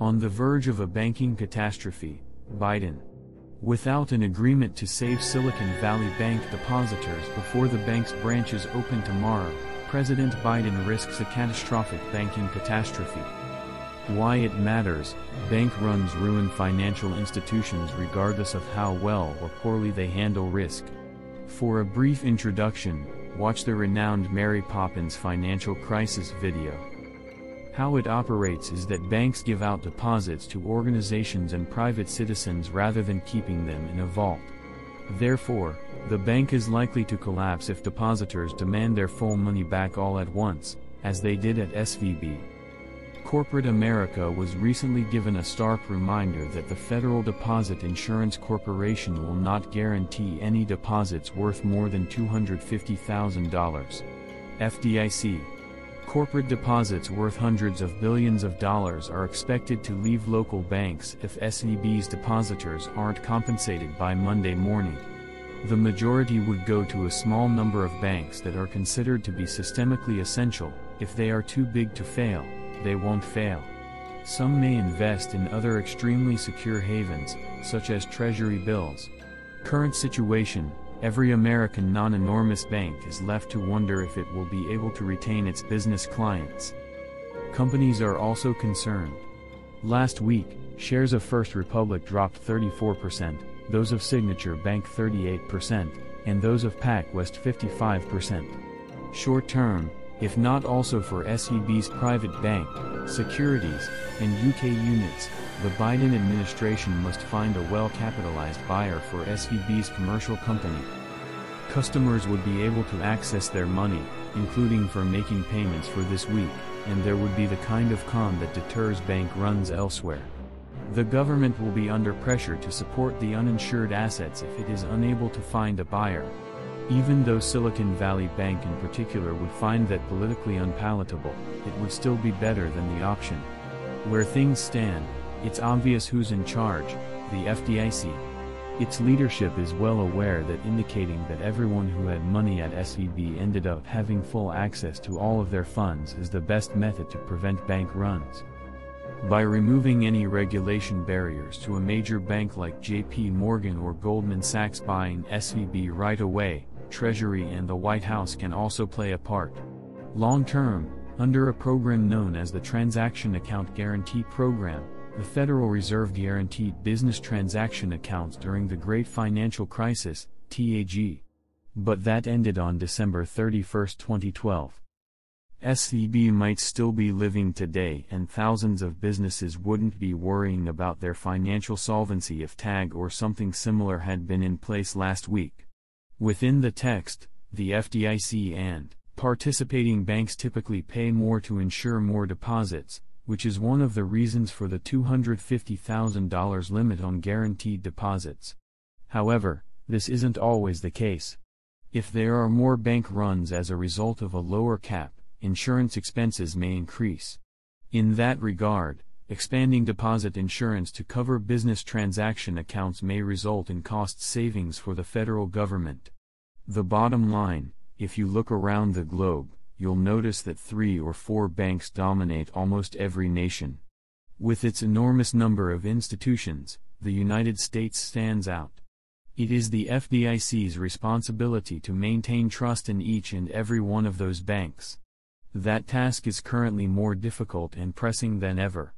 On the verge of a banking catastrophe, Biden. Without an agreement to save Silicon Valley Bank depositors before the bank's branches open tomorrow, President Biden risks a catastrophic banking catastrophe. Why it matters: bank runs ruin financial institutions regardless of how well or poorly they handle risk. For a brief introduction, watch the renowned Mary Poppins financial crisis video. How it operates is that banks give out deposits to organizations and private citizens rather than keeping them in a vault. Therefore, the bank is likely to collapse if depositors demand their full money back all at once, as they did at SVB. Corporate America was recently given a stark reminder that the Federal Deposit Insurance Corporation will not guarantee any deposits worth more than $250,000. FDIC. Corporate deposits worth hundreds of billions of dollars are expected to leave local banks if SVB's depositors aren't compensated by Monday morning. The majority would go to a small number of banks that are considered to be systemically essential. If they are too big to fail, they won't fail. Some may invest in other extremely secure havens, such as treasury bills. Current situation: every American non-enormous bank is left to wonder if it will be able to retain its business clients. Companies are also concerned. Last week, shares of First Republic dropped 34%, those of Signature Bank 38%, and those of PacWest 55%. Short term, if not also for SVB's private bank, securities, and UK units, the Biden administration must find a well-capitalized buyer for SVB's commercial company. Customers would be able to access their money, including for making payments for this week, and there would be the kind of calm that deters bank runs elsewhere. The government will be under pressure to support the uninsured assets if it is unable to find a buyer. Even though Silicon Valley Bank in particular would find that politically unpalatable, it would still be better than the option. Where things stand, it's obvious who's in charge: the FDIC. Its leadership is well aware that indicating that everyone who had money at SVB ended up having full access to all of their funds is the best method to prevent bank runs. By removing any regulation barriers to a major bank like JP Morgan or Goldman Sachs buying SVB right away, Treasury and the White House can also play a part. Long-term, under a program known as the Transaction Account Guarantee Program, the Federal Reserve guaranteed business transaction accounts during the Great Financial Crisis, TAG. But that ended on December 31, 2012. SVB might still be living today, and thousands of businesses wouldn't be worrying about their financial solvency if TAG or something similar had been in place last week. Within the text, the FDIC and participating banks typically pay more to insure more deposits, which is one of the reasons for the $250,000 limit on guaranteed deposits. However, this isn't always the case. If there are more bank runs as a result of a lower cap, insurance expenses may increase. In that regard, expanding deposit insurance to cover business transaction accounts may result in cost savings for the federal government. The bottom line: if you look around the globe, you'll notice that 3 or 4 banks dominate almost every nation. With its enormous number of institutions, the United States stands out. It is the FDIC's responsibility to maintain trust in each and every one of those banks. That task is currently more difficult and pressing than ever.